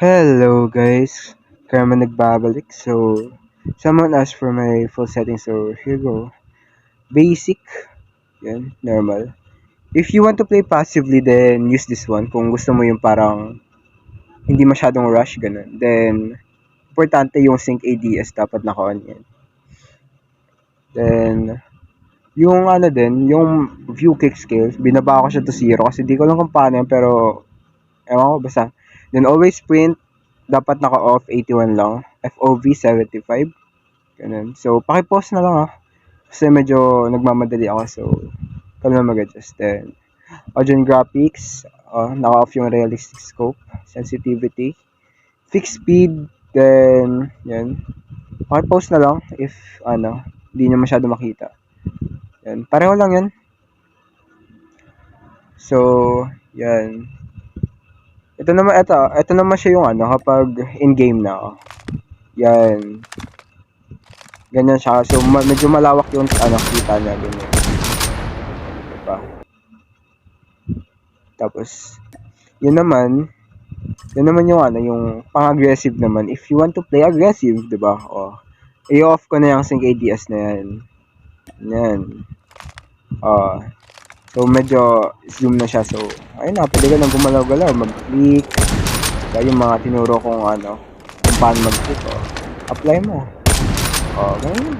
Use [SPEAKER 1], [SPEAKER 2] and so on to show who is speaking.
[SPEAKER 1] Hello guys, kaya naman nagbabalik. So, someone asked for my full setting, so here you go. Basic, yan, normal. If you want to play passively, then use this one. Kung gusto mo yung parang hindi masyadong rush, ganun. Then, importante yung sync ADS, dapat naka-on yan. Then, yung ano din, yung view kick scale, binaba ko siya to 0 kasi di ko lang kung paano yan, pero ewan ko, basta. Then, always print, dapat naka-off 81 lang. FOV 75. Ganun. So, paki-pause na lang kasi medyo nagmamadali ako. So, kami na mag-adjust. Then, audio and graphics. Naka-off yung realistic scope. Sensitivity. Fixed speed. Then, yan. Paki-pause na lang if, hindi nyo masyado makita. Yan. Pareho lang yan. So, yan. Ito naman siya yung kapag in-game na. Yan. Ganyan siya. So, medyo malawak yung kita niya. Ganyan. Diba? Tapos, yun naman yung yung pang-aggressive naman. If you want to play aggressive, diba? I-off ko na yung sync ADS na yan. Yan. So, medyo zoom na siya. So, ayun na. Pwede ka nang gumalaw-galaw. Mag-click. Yung mga tinuro kong kung paano mag-click. Apply mo. Ganyan.